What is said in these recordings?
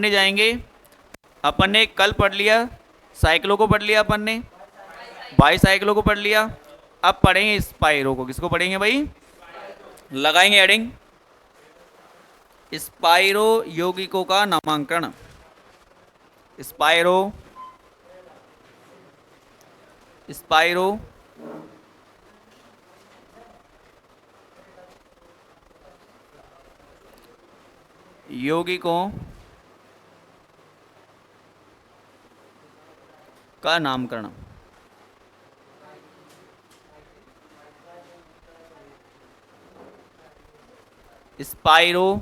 पढ़ने जाएंगे। अपन ने कल पढ़ लिया साइक्लो को, पढ़ लिया अपन ने बाईसाइक्लो को पढ़ लिया। अब पढ़ेंगे स्पाइरो को। किसको पढ़ेंगे भाई? लगाएंगे हेडिंग, स्पाइरो यौगिकों का नामांकन। स्पाइरो स्पाइरो यौगिकों का नामकरण। स्पाइरो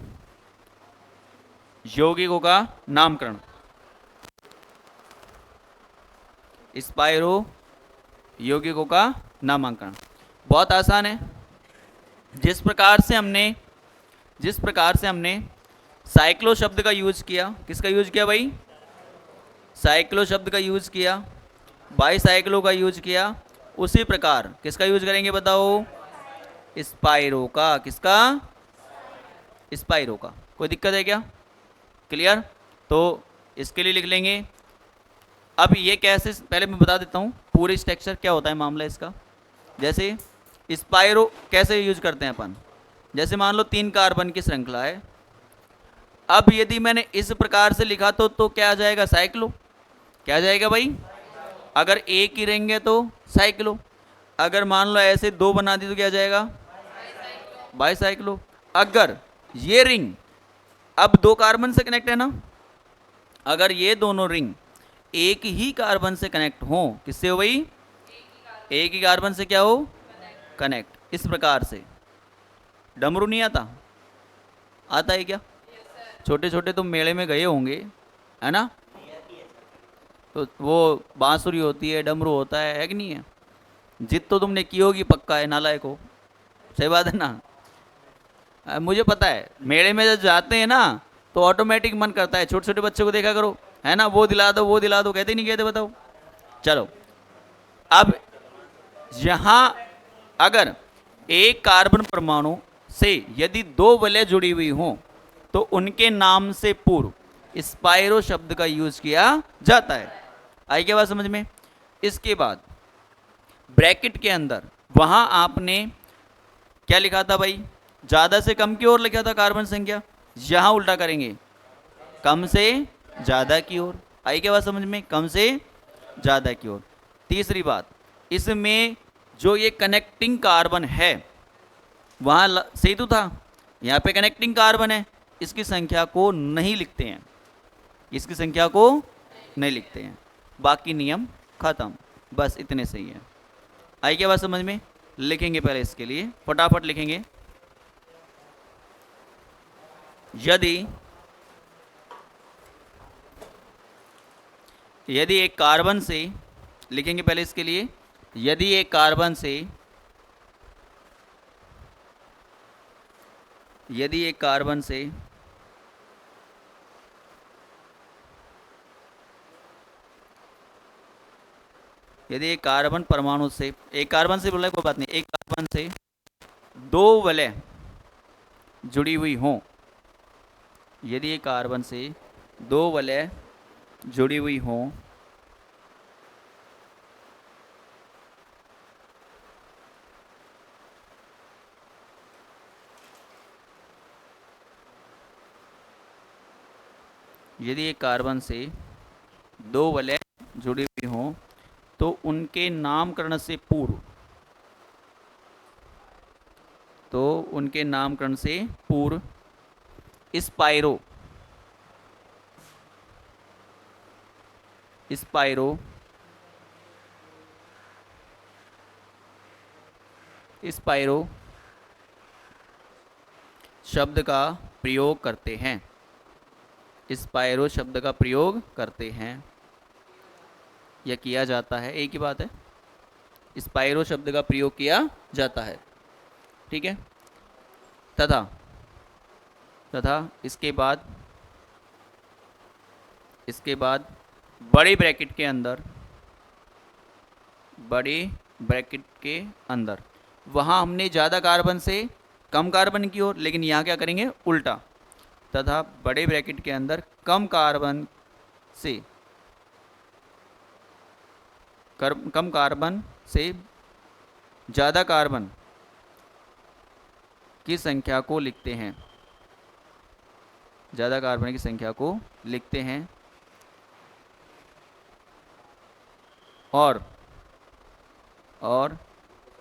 यौगिकों का नामकरण। स्पाइरो यौगिकों का नामांकन बहुत आसान है। जिस प्रकार से हमने साइक्लो शब्द का यूज किया, किसका यूज किया भाई? साइक्लो शब्द का यूज किया, बाईसाइक्लो का यूज किया, उसी प्रकार किसका यूज करेंगे बताओ? स्पाइरो का। किसका? स्पाइरो का। कोई दिक्कत है क्या? क्लियर? तो इसके लिए लिख लेंगे। अब ये कैसे, पहले मैं बता देता हूँ पूरी स्ट्रक्चर क्या होता है मामला इसका। जैसे स्पाइरो कैसे यूज करते हैं अपन, जैसे मान लो 3 कार्बन की श्रृंखला है। अब यदि मैंने इस प्रकार से लिखा तो क्या आ जाएगा? साइक्लो। क्या आ जाएगा भाई? अगर एक ही रिंग है तो साइक्लो। अगर मान लो ऐसे 2 बना दी तो क्या आ जाएगा? बाईसाइक्लो। अगर ये रिंग अब 2 कार्बन से कनेक्ट है ना, अगर ये दोनों रिंग एक ही कार्बन से कनेक्ट हो, किससे हो भाई? एक ही कार्बन से क्या हो? कनेक्ट। इस प्रकार से। डमरू नहीं आता? आता है क्या? छोटे छोटे तुम मेले में गए होंगे, है ना? तो वो बांसुरी होती है, डमरू होता है कि नहीं है? जित तो तुमने की होगी पक्का है, नालायक हो। सही बात है ना? मुझे पता है, मेले में जब जाते हैं ना तो ऑटोमेटिक मन करता है। छोटे छोटे बच्चों को देखा करो, है ना? वो दिला दो, वो दिला दो, कहते नहीं कहते? बताओ। चलो, अब यहां अगर एक कार्बन परमाणु से यदि 2 वलय जुड़ी हुई हो तो उनके नाम से पूर्व स्पाइरो शब्द का यूज किया जाता है। आई क्या बात समझ में? इसके बाद ब्रैकेट के अंदर वहां आपने क्या लिखा था भाई? ज्यादा से कम की ओर लिखा था कार्बन संख्या, यहां उल्टा करेंगे, कम से ज्यादा की ओर। आई क्या बात समझ में? कम से ज्यादा की ओर। तीसरी बात, इसमें जो ये कनेक्टिंग कार्बन है वहां सेतु था, यहां पे कनेक्टिंग कार्बन है, इसकी संख्या को नहीं लिखते हैं, इसकी संख्या को नहीं लिखते हैं। बाकी नियम खत्म, बस इतने सही है। आई क्या बात समझ में? लिखेंगे पहले इसके लिए, फटाफट लिखेंगे। यदि एक कार्बन से, लिखेंगे पहले इसके लिए, यदि एक कार्बन से, यदि एक कार्बन से यदि एक कार्बन परमाणु से, एक कार्बन से बोला कोई बात नहीं, एक कार्बन से 2 वलय जुड़ी हुई हो, यदि एक कार्बन से 2 वलय जुड़ी हुई हो यदि एक कार्बन से 2 वलय जुड़ी हुई हो तो उनके नामकरण से पूर्व, स्पाइरो शब्द का प्रयोग करते हैं। स्पाइरो शब्द का प्रयोग करते हैं या किया जाता है, एक ही बात है। स्पाइरो शब्द का प्रयोग किया जाता है, ठीक है। तथा इसके बाद बड़े ब्रैकेट के अंदर वहां हमने ज़्यादा कार्बन से कम कार्बन की ओर, लेकिन यहाँ क्या करेंगे? उल्टा। तथा बड़े ब्रैकेट के अंदर कम कार्बन से कम कार्बन से ज़्यादा कार्बन की संख्या को लिखते हैं, ज़्यादा कार्बन की संख्या को लिखते हैं और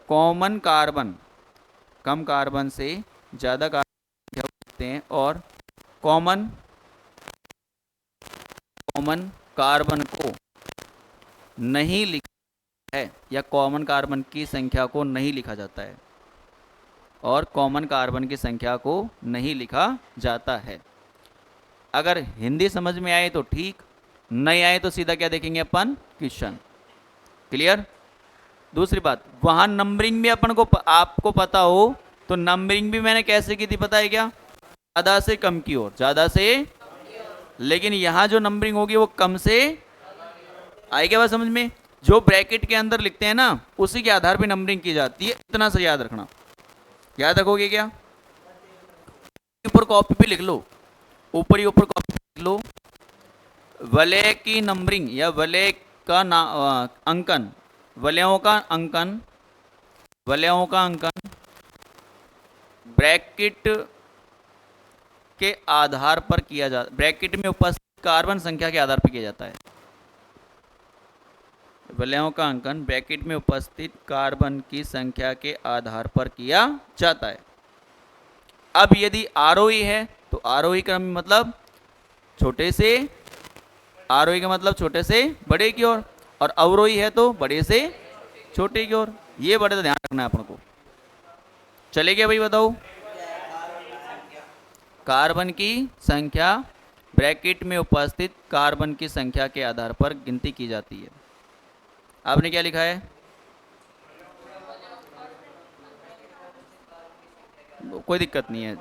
कॉमन कार्बन, कम कार्बन से ज़्यादा कार्बन को लिखते हैं और कॉमन कार्बन को नहीं लिखा है, या कॉमन कार्बन की संख्या को नहीं लिखा जाता है, और कॉमन कार्बन की संख्या को नहीं लिखा जाता है। अगर हिंदी समझ में आए तो ठीक, नहीं आए तो सीधा क्या देखेंगे अपन, क्वेश्चन। क्लियर। दूसरी बात, वहां नंबरिंग भी अपन को आपको पता हो तो नंबरिंग भी मैंने कैसे की थी पता है क्या, ज़्यादा से कम की ओर, ज़्यादा से, लेकिन यहां जो नंबरिंग होगी वो कम से, आई क्या बात समझ में। जो ब्रैकेट के अंदर लिखते हैं ना उसी के आधार पर नंबरिंग की जाती है, इतना सा याद रखना। याद रखोगे क्या, ऊपर कॉपी पे लिख लो, ऊपर ही ऊपर कॉपी लिख लो, वलय की नंबरिंग या वलय का अंकन, वलयों का अंकन, वलयों का अंकन ब्रैकेट के आधार पर किया जाता, ब्रैकेट में उपस्थित कार्बन संख्या के आधार पर किया जाता है। वलयों का अंकन ब्रैकेट में उपस्थित कार्बन की संख्या के आधार पर किया जाता है। अब यदि आरोही है तो आरोही क्रम मतलब छोटे से, आरोही का मतलब छोटे से बड़े की ओर, और अवरोही है तो बड़े से छोटे की ओर। ये बड़े ध्यान रखना है अपन को। चले गया भाई, बताओ। कार्बन की संख्या ब्रैकेट में उपस्थित कार्बन की संख्या के आधार पर गिनती की जाती है। आपने क्या लिखा है, कोई दिक्कत नहीं है,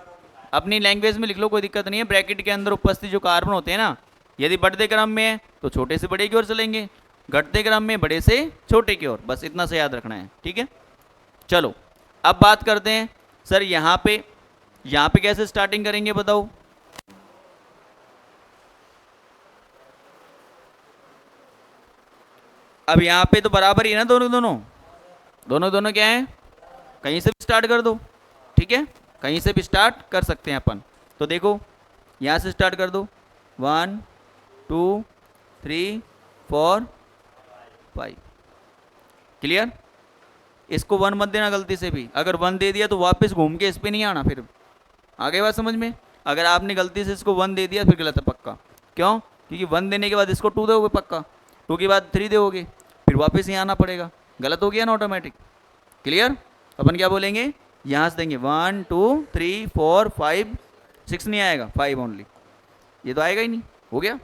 अपनी लैंग्वेज में लिख लो, कोई दिक्कत नहीं है। ब्रैकेट के अंदर उपस्थित जो कार्बन होते हैं ना, यदि बढ़ते क्रम में है तो छोटे से बड़े की ओर चलेंगे, घटते क्रम में बड़े से छोटे की ओर, बस इतना से याद रखना है, ठीक है। चलो अब बात करते हैं, सर यहाँ पे कैसे स्टार्टिंग करेंगे बताओ। अब यहाँ पे तो बराबर ही है ना, दोनों क्या है, कहीं से भी स्टार्ट कर दो, ठीक है, कहीं से भी स्टार्ट कर सकते हैं अपन। तो देखो यहाँ से स्टार्ट कर दो, 1 2 3 4 5। क्लियर। इसको 1 मत देना गलती से भी, अगर 1 दे दिया तो वापस घूम के इस पे नहीं आना, फिर आगे बात समझ में। अगर आपने गलती से इसको 1 दे दिया फिर गलत है पक्का। क्यों, क्योंकि 1 देने के बाद इसको 2 दोगे पक्का, 2 के बाद 3 दोगे, फिर वापस ही आना पड़ेगा, गलत हो गया ना ऑटोमेटिक। क्लियर। अपन क्या बोलेंगे, यहाँ से देंगे 1 2 3 4 5 6 नहीं आएगा, 5 ओनली, ये तो आएगा ही नहीं, हो गया।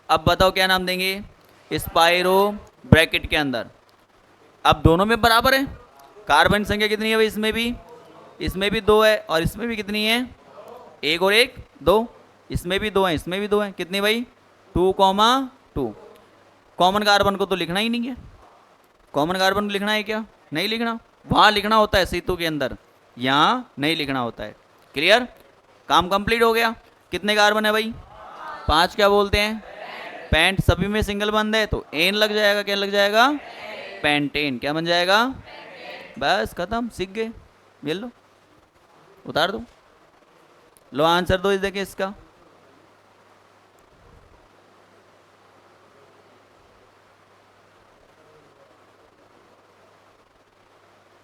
अब बताओ क्या नाम देंगे, स्पाइरो ब्रैकेट के अंदर। अब दोनों में बराबर है, कार्बन संख्या कितनी है भाई, इसमें भी 2 है और इसमें भी कितनी है, 1 और 1 2, इसमें भी 2 है, इसमें भी 2 है, कितनी भाई 2,2। कॉमन कार्बन को तो लिखना ही नहीं है, कॉमन कार्बन को लिखना है क्या, नहीं लिखना, वहाँ लिखना होता है सीतू के अंदर, यहाँ नहीं लिखना होता है। क्लियर। काम कंप्लीट हो गया। कितने कार्बन है भाई, 5। क्या बोलते हैं, पेंट। सभी में सिंगल बंद है तो एन लग जाएगा, क्या लग जाएगा, पेंटेन। क्या बन जाएगा, बस खत्म, सीख गए। मिल लो, उतार दो, लो आंसर दो इस देखिए इसका।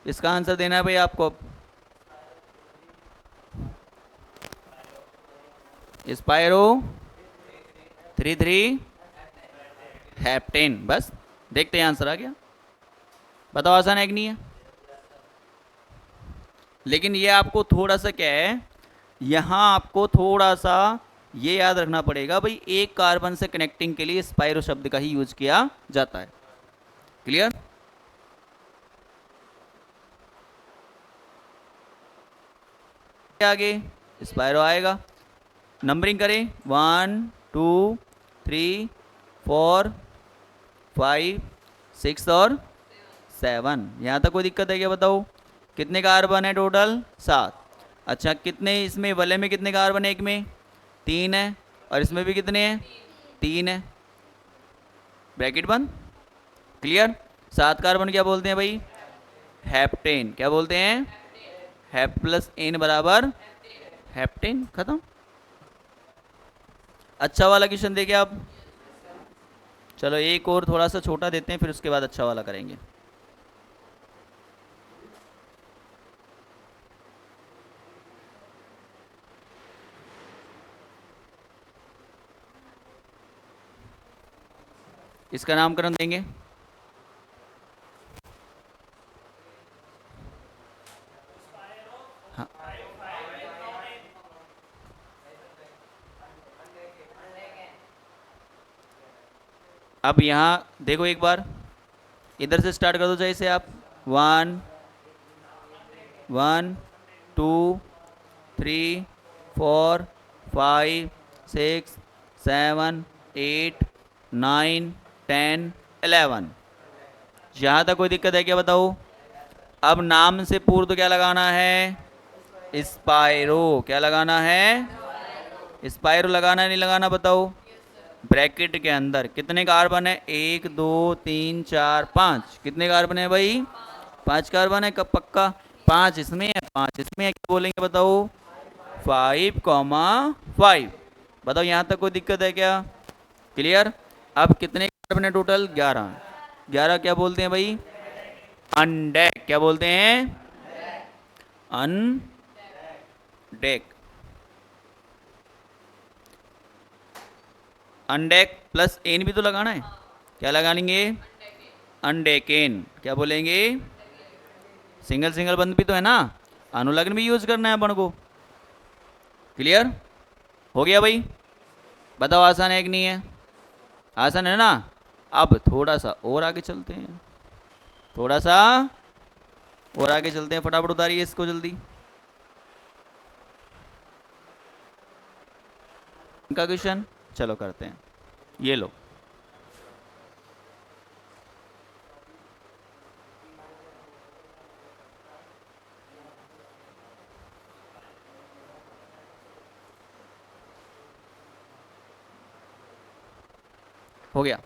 इसका आंसर देना है भाई आपको। स्पाइरो 3,3 हेप्टेन, बस देखते हैं आंसर आ गया। बताओ आसान है कि नहीं है। लेकिन ये आपको थोड़ा सा क्या है, यहाँ आपको थोड़ा सा ये याद रखना पड़ेगा भाई, एक कार्बन से कनेक्टिंग के लिए स्पाइरो शब्द का ही यूज किया जाता है। क्लियर। आगे स्पाइरो आएगा, नंबरिंग करें 1 2 3 4 5 6 और 7। यहाँ तक कोई दिक्कत है क्या बताओ। कितने कार्बन है टोटल, 7। अच्छा कितने इसमें वलय में कितने कार्बन है, एक में 3 है, और इसमें भी कितने हैं, 3 है, ब्रैकेट बंद, क्लियर। 7 कार्बन क्या बोलते हैं भाई, हेप्टेन, क्या बोलते हैं, हेप प्लस एन बराबर हेप्टेन, खत्म। अच्छा वाला क्वेश्चन देखे आप। चलो एक और थोड़ा सा छोटा देते हैं, फिर उसके बाद अच्छा वाला करेंगे। इसका नामकरण देंगे, हाँ। अब यहाँ देखो एक बार, इधर से स्टार्ट कर दो चाहे से आप, 1 1 2 3 4 5 6 7 8 9 10 11। यहाँ तक कोई दिक्कत है क्या बताओ। अब नाम से पूर्व तो क्या लगाना है, स्पायरो, क्या लगाना है, स्पायरो लगाना है नहीं लगाना बताओ। ब्रैकेट के अंदर कितने कार्बन है, 1 2 3 4 5, कितने कार्बन है भाई, 5 कार्बन है, कब पक्का, 5 इसमें है 5 इसमें है, क्या बोलेंगे बताओ, 5,5। बताओ यहाँ तक कोई दिक्कत है क्या, क्लियर। अब कितने कार्बन है टोटल, 11, 11 क्या बोलते हैं भाई, अनडेक, क्या बोलते हैं, अनडेक, अनडेक प्लस एन भी तो लगाना है, क्या लगा लेंगे, अनडेकेन, क्या बोलेंगे, सिंगल सिंगल बंद भी तो है ना, अनुलग्न भी यूज करना है अपन को, क्लियर हो गया भाई। बताओ आसान है कि नहीं है, आसान है ना। अब थोड़ा सा और आगे चलते हैं, थोड़ा सा और आगे चलते हैं, फटाफट उतारिए इसको जल्दी। इनका क्वेश्चन चलो करते हैं, ये लो, हो गया।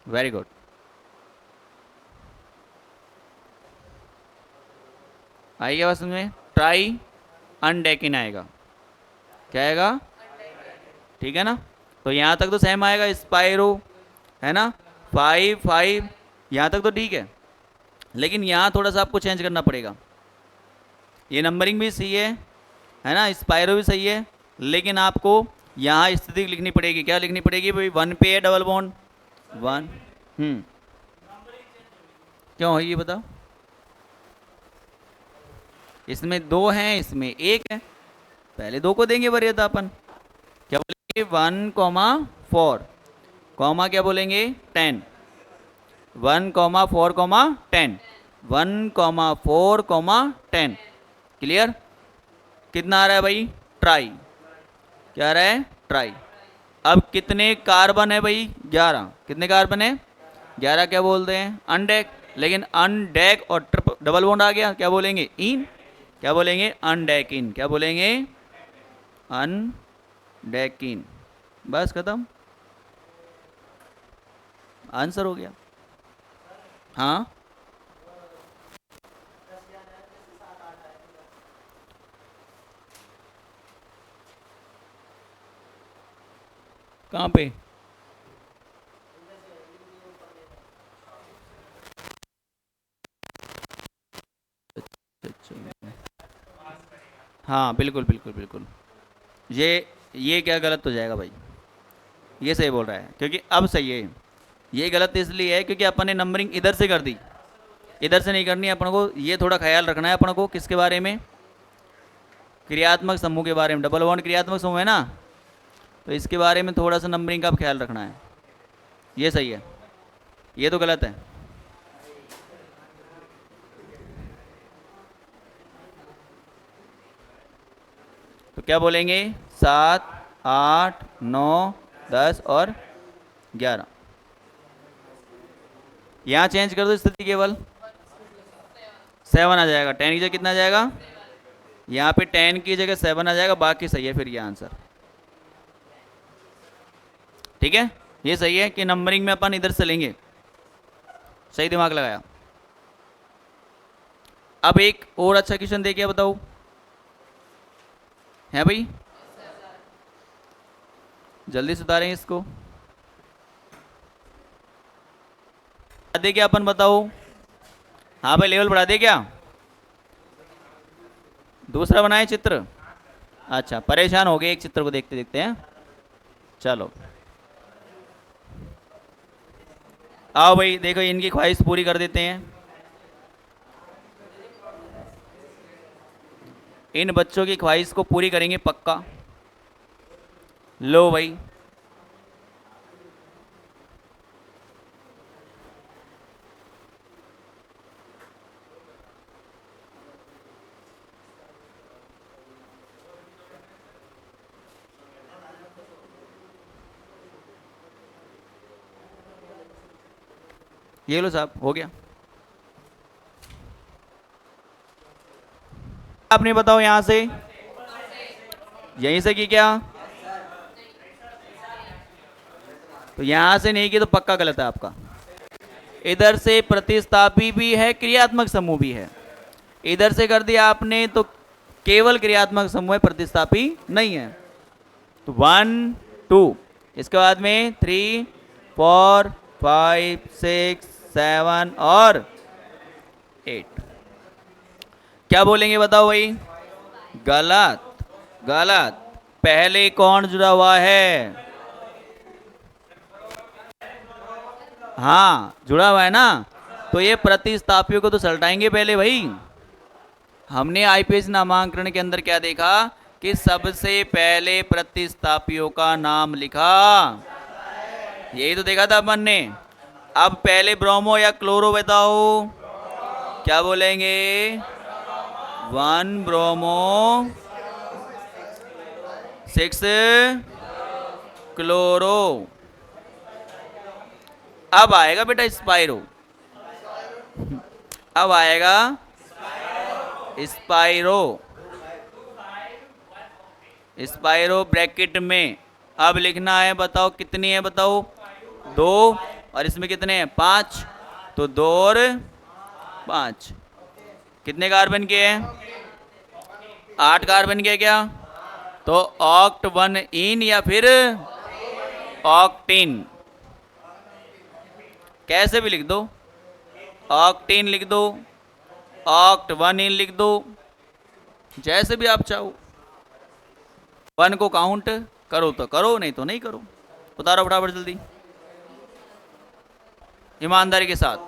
वेरी गुड, आएगा बस में, ट्राई अनडेकिन आएगा, क्या आएगा, ठीक है ना। तो यहाँ तक तो सेम आएगा, स्पायरो है ना, 5 5, यहाँ तक तो ठीक है, लेकिन यहाँ थोड़ा सा आपको चेंज करना पड़ेगा। ये नंबरिंग भी सही है ना, स्पायरो भी सही है, लेकिन आपको यहाँ स्थिति लिखनी पड़ेगी, क्या लिखनी पड़ेगी भाई, 1 पे है डबल बॉन्ड 1, क्यों है ये बताओ, इसमें 2 हैं इसमें 1 है, पहले 2 को देंगे वरीयता अपन, क्या बोलेंगे 1,4, कॉमा क्या बोलेंगे 10, 1,4, 10, 1,4, 10, क्लियर। कितना आ रहा है भाई, ट्राई, क्या आ रहा है, ट्राई। अब कितने कार्बन है भाई, 11, कितने कार्बन है 11, क्या बोलते हैं अनडेक, लेकिन अनडेक और डबल बॉन्ड आ गया, क्या बोलेंगे इन, क्या बोलेंगे अनडेकिन, क्या बोलेंगे अनडेकिन, बस खत्म, आंसर हो गया। हाँ कहाँ पे, हाँ बिल्कुल बिल्कुल बिल्कुल, ये क्या गलत हो जाएगा भाई, ये सही बोल रहा है, क्योंकि अब सही है, ये गलत इसलिए है क्योंकि अपन ने नंबरिंग इधर से कर दी, इधर से नहीं करनी है अपन को, ये थोड़ा ख्याल रखना है अपन को, किसके बारे में, क्रियात्मक समूह के बारे में, डबल बॉन्ड क्रियात्मक समूह है ना, तो इसके बारे में थोड़ा सा नंबरिंग का ख्याल रखना है, ये सही है, ये तो गलत है। तो क्या बोलेंगे, 7 8 9 10 और 11, यहाँ चेंज कर दो स्थिति, केवल 7 आ जाएगा। 10 की जगह कितना आ जाएगा? यहाँ पे 10 की जगह 7 आ जाएगा, बाकी सही है फिर ये आंसर। ठीक है, ये सही है कि नंबरिंग में अपन इधर से लेंगे। सही दिमाग लगाया। अब एक और अच्छा क्वेश्चन देखिए, बताओ है भाई, जल्दी सुधारें इसको। दे क्या अपन, बताओ। हाँ भाई, लेवल बढ़ा दे क्या? दूसरा बनाए चित्र। अच्छा, परेशान हो गए एक चित्र को देखते देखते हैं। चलो आओ भाई, देखो इनकी ख्वाहिश पूरी कर देते हैं। इन बच्चों की ख्वाहिश को पूरी करेंगे पक्का। लो भाई, ये लो साहब, हो गया। आपने बताओ यहां से, यहीं से की क्या? तो यहां से नहीं की तो पक्का गलत है आपका। इधर से प्रतिस्थापी भी है, क्रियात्मक समूह भी है। इधर से कर दिया आपने तो केवल क्रियात्मक समूह है, प्रतिस्थापी नहीं है। तो 1 2, इसके बाद में 3 4 5 6 7 और 8। क्या बोलेंगे बताओ भाई? गलत, गलत। पहले कौन जुड़ा हुआ है? हाँ, जुड़ा हुआ है ना, तो ये प्रतिस्थापियों को तो सलटाएंगे पहले भाई। हमने आईपीएस नामांकन के अंदर क्या देखा कि सबसे पहले प्रतिस्थापियों का नाम लिखा, यही तो देखा था अपन ने। अब पहले ब्रोमो या क्लोरो बताओ, क्या बोलेंगे? 1 ब्रोमो 6 क्लोरो। अब आएगा बेटा स्पाइरो, अब आएगा स्पाइरो, स्पाइरो ब्रैकेट में। अब लिखना है, बताओ कितनी है, बताओ 2, और इसमें कितने हैं 5, तो 2 और 5 कितने कार्बन के हैं? 8 कार्बन के क्या? तो ऑक्ट 1 इन या फिर ऑक्टेन, कैसे भी लिख दो, ऑक्टेन लिख दो, ऑक्ट 1 इन लिख दो, जैसे भी आप चाहो। 1 को काउंट करो तो करो, नहीं तो नहीं करो। उतारो फटाफट जल्दी, ईमानदारी के साथ।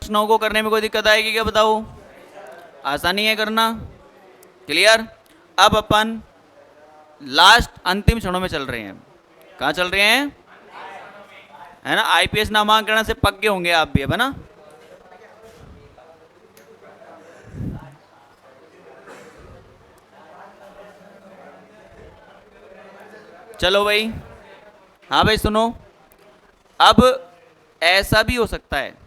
प्रश्नों को करने में कोई दिक्कत आएगी क्या, बताओ? आसानी है करना, क्लियर। अब अपन लास्ट अंतिम क्षणों में चल रहे हैं। कहाँ चल रहे हैं? है ना, आईपीएस नामांकन से पक गए होंगे आप भी, अब है ना। चलो भाई, हाँ भाई सुनो। अब ऐसा भी हो सकता है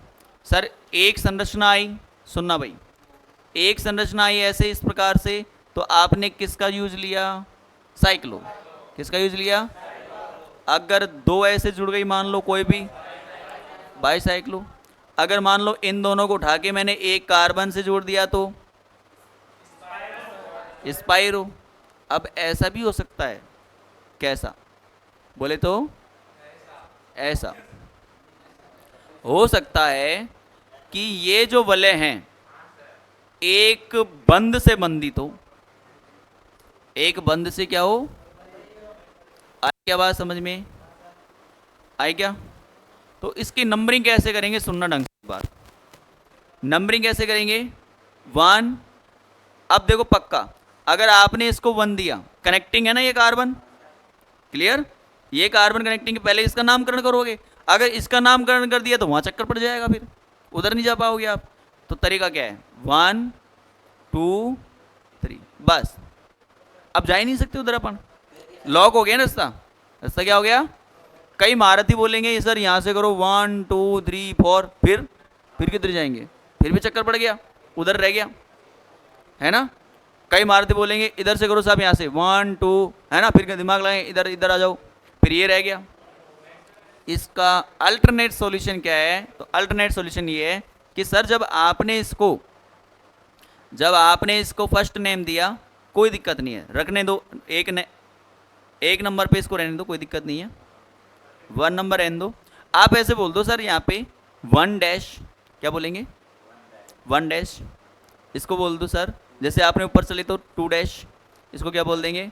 सर, एक संरचना आई, सुनना भाई, एक संरचना आई ऐसे इस प्रकार से, तो आपने किसका यूज लिया? साइक्लो। किसका यूज लिया? अगर 2 ऐसे जुड़ गई, मान लो कोई भी, बाईसाइक्लो। अगर मान लो इन दोनों को उठा के मैंने एक कार्बन से जोड़ दिया तो स्पाइरो। अब ऐसा भी हो सकता है, कैसा बोले तो? ऐसा हो सकता है कि ये जो वलय हैं एक बंद से बंधित हो, एक बंद से क्या हो। आई क्या बात समझ में? आई क्या? तो इसकी नंबरिंग कैसे करेंगे, सुनना ढंग से बात। नंबरिंग कैसे करेंगे? 1। अब देखो पक्का, अगर आपने इसको 1 दिया, कनेक्टिंग है ना ये कार्बन, क्लियर, ये कार्बन कनेक्टिंग के पहले इसका नामकरण करोगे। अगर इसका नामकरण कर दिया तो वहाँ चक्कर पड़ जाएगा, फिर उधर नहीं जा पाओगे आप। तो तरीका क्या है, 1 2 3 बस। अब जा ही नहीं सकते उधर अपन, लॉक हो गया ना रास्ता। रास्ता क्या हो गया, कई महारथी बोलेंगे ये सर यहाँ से करो 1 2 3 4, फिर किधर जाएंगे, फिर भी चक्कर पड़ गया, उधर रह गया, है ना। कई महारथी बोलेंगे इधर से करो साहब यहाँ से 1 2, है ना, फिर दिमाग लगाए इधर इधर आ जाओ, फिर ये रह गया। इसका अल्टरनेट सॉल्यूशन क्या है, तो अल्टरनेट सॉल्यूशन ये है कि सर जब आपने इसको फर्स्ट नेम दिया कोई दिक्कत नहीं है, रखने दो, एक नंबर पे इसको रहने दो, कोई दिक्कत नहीं है, 1 नंबर रहने दो। आप ऐसे बोल दो सर यहाँ पे 1 डैश, क्या बोलेंगे 1 डैश, इसको बोल दो सर, जैसे आपने ऊपर चले तो 2 डैश, इसको क्या बोल देंगे,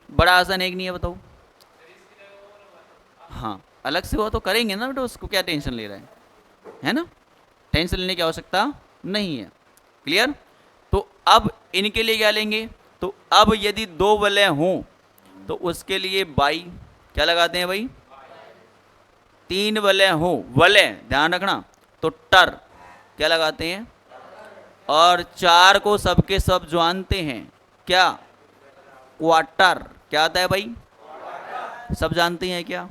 बड़ा आसान एक नहीं है, बताओ। हाँ अलग से हुआ तो करेंगे ना बेटा, उसको क्या टेंशन ले रहा है ना, टेंशन लेने की आवश्यकता नहीं है। क्लियर। तो अब इनके लिए क्या लेंगे, तो अब यदि 2 वलय हों तो उसके लिए बाई, क्या लगाते हैं भाई, 3 वलय हो, वलय ध्यान रखना, तो टर क्या लगाते हैं, और 4 को सबके सब जानते हैं, क्या, क्वार्टर, क्या आता है भाई, सब जानते हैं क्या,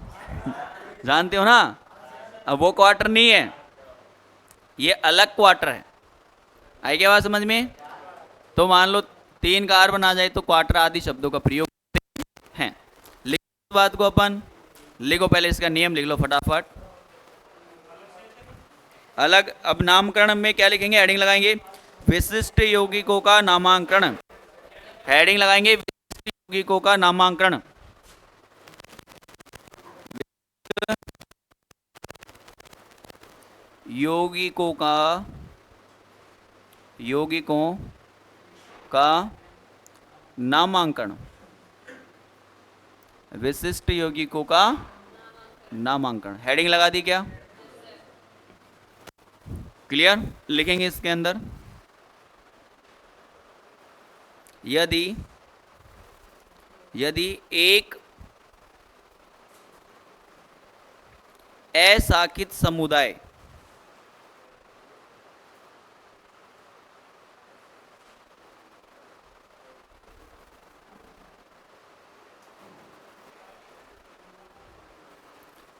जानते हो ना। अब वो क्वार्टर नहीं है, ये अलग क्वार्टर है, आई क्या बात समझ में। तो मान लो 3 कार्बन आ जाए तो क्वार्टर आदि शब्दों का प्रयोग है। लिखो बात को अपन, लिखो पहले इसका नियम लिख लो फटाफट। अलग, अब नामकरण में क्या लिखेंगे, हेडिंग लगाएंगे विशिष्ट यौगिकों का नामांकन, हेडिंग लगाएंगे विशिष्ट यौगिकों का नामांकन, यौगिकों का नामांकन, विशिष्ट यौगिकों का नामांकन, हेडिंग लगा दी क्या, क्लियर। लिखेंगे इसके अंदर, यदि एक अशाखित समुदाय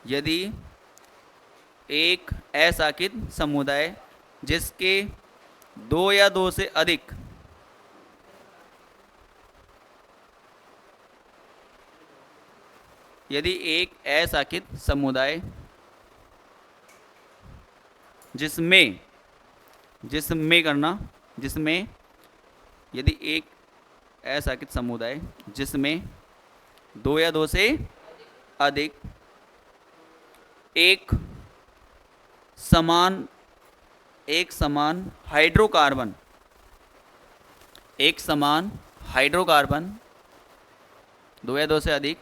यदि एक अशाखित समुदाय जिसके 2 या 2 से अधिक यदि एक अशाखित समुदाय जिसमें यदि एक अशाखित समुदाय जिसमें 2 या 2 से अधिक एक समान हाइड्रोकार्बन, 2 या 2 से अधिक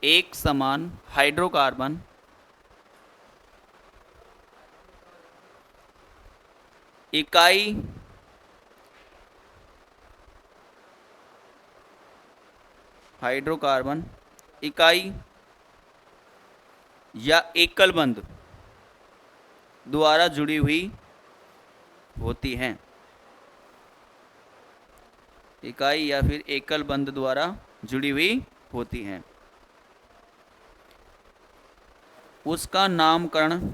एक समान हाइड्रोकार्बन इकाई या एकल बंध द्वारा जुड़ी हुई होती हैं, इकाई या फिर एकल बंध द्वारा जुड़ी हुई होती हैं, उसका नामकरण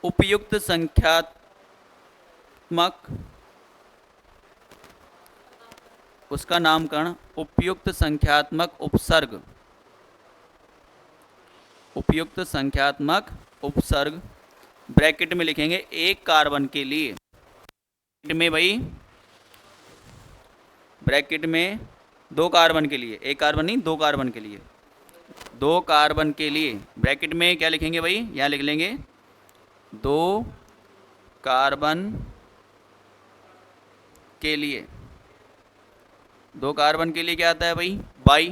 उपयुक्त संख्यात्मक उपसर्ग ब्रैकेट में लिखेंगे एक कार्बन के लिए, ब्रैकेट में 2 कार्बन के लिए, एक कार्बन नहीं 2 कार्बन के लिए, 2 कार्बन के लिए ब्रैकेट में क्या लिखेंगे भाई, यहाँ लिख लेंगे 2 कार्बन के लिए, 2 कार्बन के लिए क्या आता है भाई, बाई,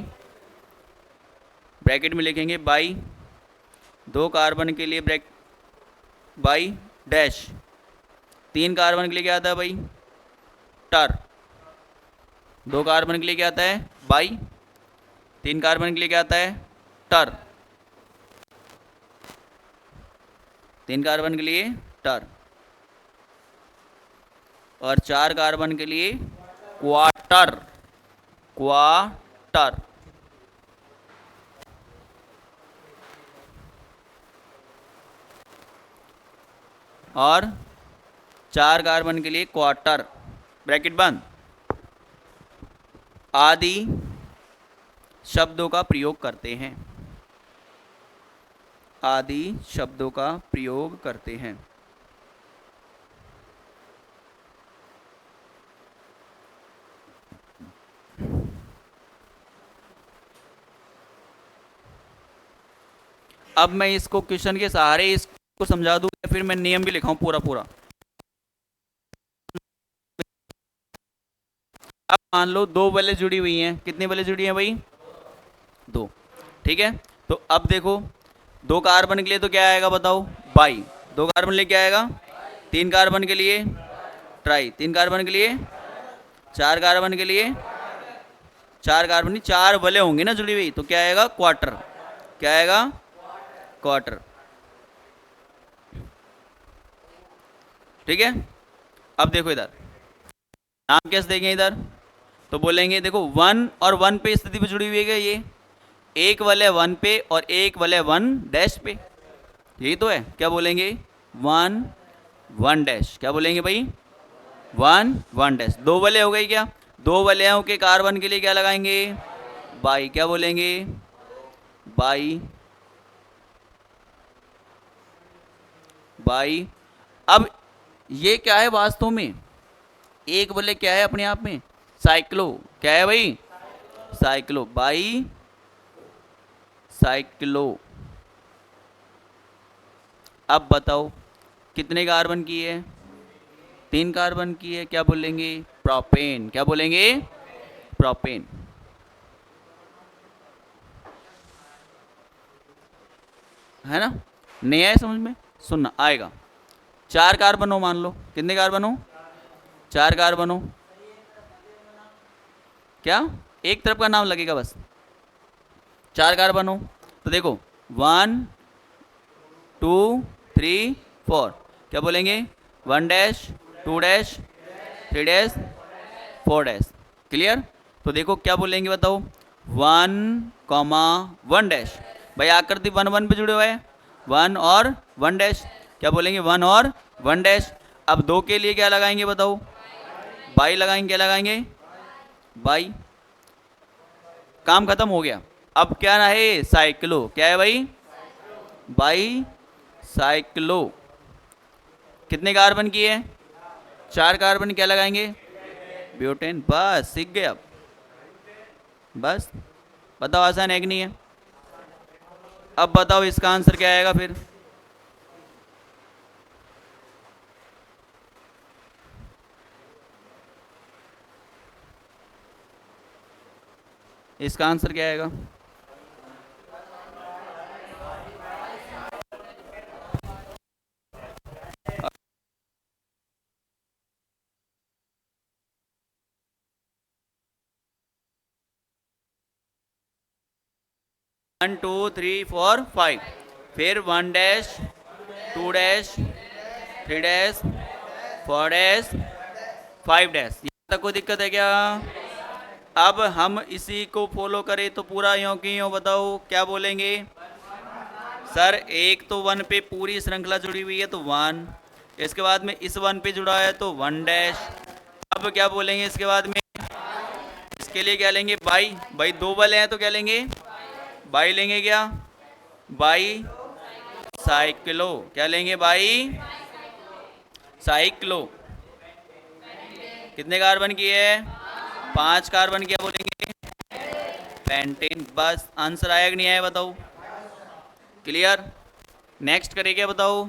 ब्रैकेट में लिखेंगे बाई, 2 कार्बन के लिए बाई डैश, 3 कार्बन के लिए क्या आता है भाई, टर। 2 कार्बन के लिए क्या आता है? बाई। 3 कार्बन के लिए क्या आता है? टर। 3 कार्बन के लिए टर। और 4 कार्बन के लिए क्वार्टर। क्वार्टर। और 4 कार्बन के लिए क्वार्टर, ब्रैकेट बंद। आदि शब्दों का प्रयोग करते हैं। आदि शब्दों का प्रयोग करते हैं। अब मैं इसको क्वेश्चन के सहारे इसको समझा दूं या फिर मैं नियम भी लिखाऊं पूरा पूरा? अब मान लो 2 बलें जुड़ी हुई हैं। कितनी बलें जुड़ी हैं भाई? 2। ठीक है, तो अब देखो 2 कार्बन के लिए तो क्या आएगा बताओ? बाई। 2 कार्बन के लिए क्या आएगा? 3 कार्बन के लिए ट्राई। 3 कार्बन के लिए, 4 कार्बन के लिए, 4 कार्बन नहीं 4 बलें होंगी ना जुड़ी हुई, तो क्या आएगा? क्वार्टर। क्या आएगा? क्वार्टर। ठीक है, अब देखो इधर नाम कैसे देंगे इधर? तो बोलेंगे देखो 1 और 1 पे स्थिति पे जुड़ी हुई है ये, एक वलय 1 पे और एक वलय 1 डैश पे, यही तो है। क्या बोलेंगे? 1 1 डैश। क्या बोलेंगे भाई? 1 1 डैश। 2 वलय हो गई क्या? 2 वलयों के कार्बन के लिए क्या लगाएंगे? बाई। क्या बोलेंगे? बाई। बाई। अब ये क्या है वास्तव में? एक वलय क्या है अपने आप में? साइक्लो। क्या है भाई? साइक्लो। By cyclo. अब बताओ कितने कार्बन की है? 3 कार्बन की है। क्या बोलेंगे? प्रोपेन। क्या बोलेंगे? प्रोपेन। है ना? नहीं आया समझ में? सुनना आएगा। 4 कार्बन हो मान लो। कितने कार्बन हो? 4 कार्बन हो। क्या? एक तरफ का नाम लगेगा बस। 4 कार्बन हो तो देखो 1 2 3 4। क्या बोलेंगे? 1 dash, 2 dash, 3 dash, 4 dash. Clear? तो देखो क्या बोलेंगे बताओ? 1 कॉमा 1 डैश। भाई आकृति 1 1 पे जुड़े हुए हैं, 1 और 1 डैश। क्या बोलेंगे? 1 और 1 डैश। अब 2 के लिए क्या लगाएंगे बताओ? बाई लगाएंगे। क्या लगाएंगे? बाई। काम खत्म हो गया। अब क्या है? साइक्लो। क्या है भाई? By cyclo. कितने कार्बन की है? 4 कार्बन। क्या लगाएंगे? ब्यूटेन। बस सीख गए अब। बस बताओ आसान है कि नहीं है? अब बताओ इसका आंसर क्या आएगा फिर? इसका आंसर क्या आएगा? One two three four five, फिर 1 dash, 2 dash, 3 dash, 4 dash, 5 dash. यहाँ तक कोई दिक्कत है क्या? अब हम इसी को फॉलो करें तो पूरा यों की यों बताओ क्या बोलेंगे? सर एक तो 1 पे पूरी श्रृंखला जुड़ी हुई है तो 1, इसके बाद में इस 1 पे जुड़ा है तो 1 डैश। अब क्या बोलेंगे इसके बाद में? इसके लिए क्या लेंगे? बाई। भाई 2 वाले हैं तो क्या लेंगे? बाई लेंगे। क्या? By cyclo. क्या लेंगे? By cyclo. कितने कार्बन की है? 5 कार्बन। क्या बोलेंगे? पेंटेन। बस आंसर आया कि नहीं आया बताओ? क्लियर? नेक्स्ट करें क्या बताओ?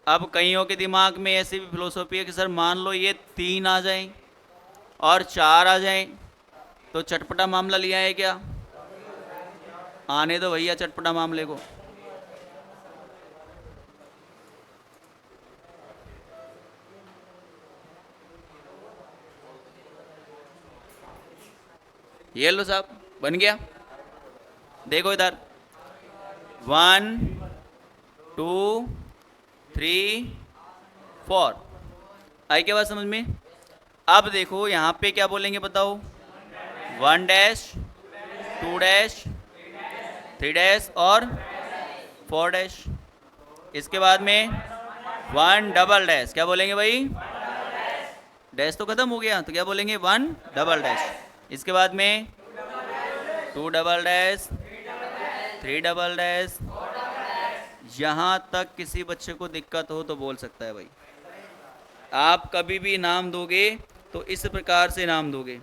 अब कईयों के दिमाग में ऐसी भी फिलोसॉफी है कि सर मान लो ये 3 आ जाए और 4 आ जाए तो चटपटा मामला लिया है क्या? आने दो भैया चटपटा मामले को। ये लो साहब, बन गया। देखो इधर, 1 2 3 4। आई क्या बात समझ में? अब देखो यहाँ पे क्या बोलेंगे बताओ? 1 डैश, 2 डैश, 3 डैश और 4 डैश। इसके बाद में 1 डबल डैश। क्या बोलेंगे भाई? डैश तो खत्म हो गया, तो क्या बोलेंगे? 1 डबल डैश। इसके बाद में 2 डबल डैश, 3 डबल डैश। यहाँ तक किसी बच्चे को दिक्कत हो तो बोल सकता है भाई। आप कभी भी नाम दोगे तो इस प्रकार से नाम दोगे।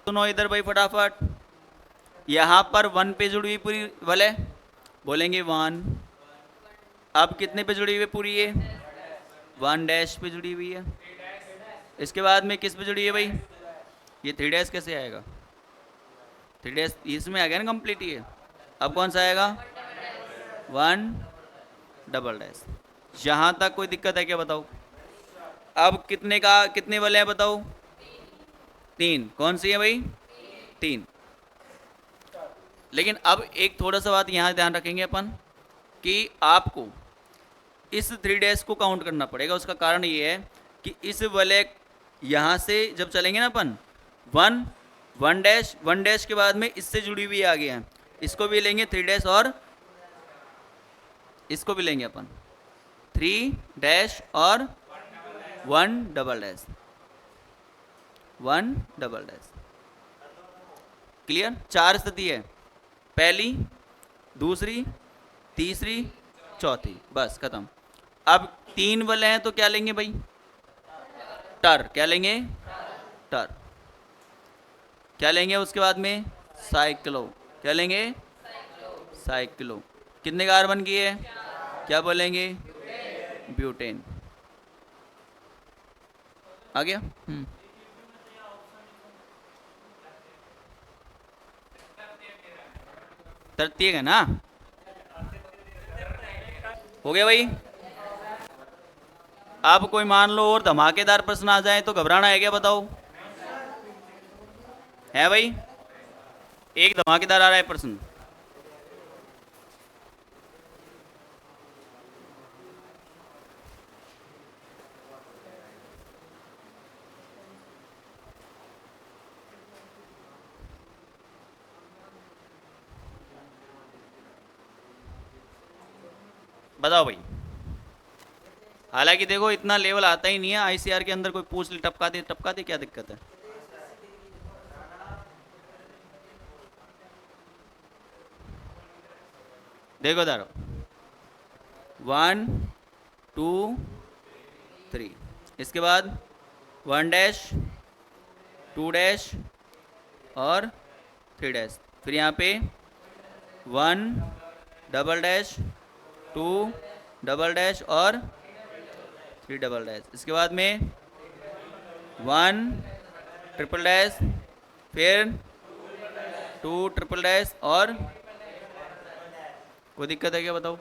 सुनो इधर भाई फटाफट, यहाँ पर 1 पे जुड़ी हुई पूरी वाले बोलेंगे 1। अब कितने पे जुड़ी हुई है पूरी? ये 1 डैश पे जुड़ी हुई है। इसके बाद में किस पे जुड़ी है भाई? ये 3 डैश कैसे आएगा? 3 डैश इसमें आ गया ना कंप्लीट ये। अब कौन सा आएगा? 1 डबल डैश। यहाँ तक कोई दिक्कत है क्या बताओ? अब कितने का कितने वाले हैं बताओ? 3। कौन सी है भाई? 3। लेकिन अब एक थोड़ा सा बात यहाँ ध्यान रखेंगे अपन कि आपको इस 3 डैश को काउंट करना पड़ेगा। उसका कारण ये है कि इस वाले यहाँ से जब चलेंगे ना अपन 1 डैश के बाद में इससे जुड़ी हुई आ गया है, इसको भी लेंगे 3 डैश और इसको भी लेंगे अपन 3 डैश और 1 double dash. 1 double dash. Clear? 4 स्थिति है, पहली, दूसरी, तीसरी, चौथी, बस खत्म। अब 3 वाले हैं तो क्या लेंगे भाई? टर। क्या लेंगे? टर। क्या लेंगे उसके बाद में? साइक्लो। क्या लेंगे? साइक्लो। कितने कार्बन की है? क्या बोलेंगे? ब्यूटेन। आ गया? तरतीय है ना? हो गया भाई। अब कोई मान लो और धमाकेदार प्रश्न आ जाए तो घबराना है क्या बताओ? है भाई? एक धमाकेदार आ रहा है प्रश्न। बताओ भाई। हालांकि देखो इतना लेवल आता ही नहीं है, आईसीआर के अंदर कोई पूछ ले, टपका दे, क्या दिक्कत है? देखो दारो, 1 2 3। इसके बाद 1 डैश, 2 डैश और 3 डैश। फिर यहाँ पे 1 डबल डैश, 2 डबल डैश और 3 डबल डैश। इसके बाद में 1 ट्रिपल डैश, फिर 2 ट्रिपल डैश और कोई दिक्कत है क्या बताओ?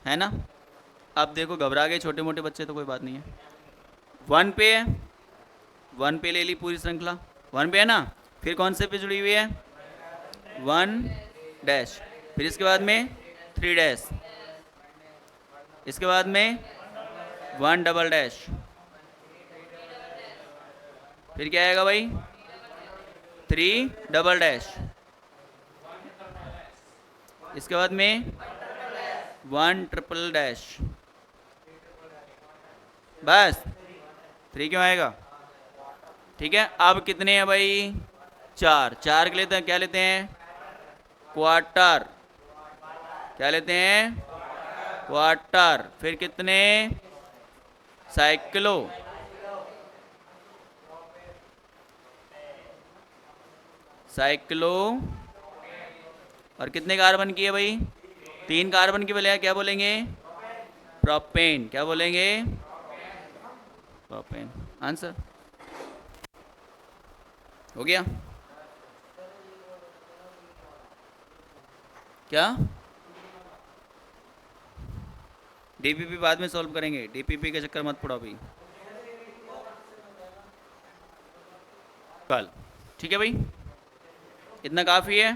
है ना? अब देखो घबरा गए छोटे मोटे बच्चे तो कोई बात नहीं है। 1 पे है, 1 पे ले ली पूरी श्रृंखला, 1 पे है ना? फिर कौन से पे जुड़ी हुई है? 1 डैश। फिर इसके बाद में 3 डैश। इसके बाद में 1 डबल डैश। फिर क्या आएगा भाई? 3 डबल डैश। इसके बाद में 1 ट्रिपल डैश। बस 3 क्यों आएगा? ठीक है। अब कितने हैं भाई? 4। 4 के लेते हैं, क्या लेते हैं? क्वार्टर। क्या लेते हैं? क्वार्टर। फिर कितने? साइक्लो। साइक्लो। और कितने कार्बन की है भाई? 3 कार्बन की वजह क्या बोलेंगे? प्रोपेन। क्या बोलेंगे? प्रोपेन। आंसर हो गया क्या? डीपीपी बाद में सॉल्व करेंगे, डीपीपी के चक्कर मत पड़ो अभी कल। ठीक है भाई, इतना काफ़ी है।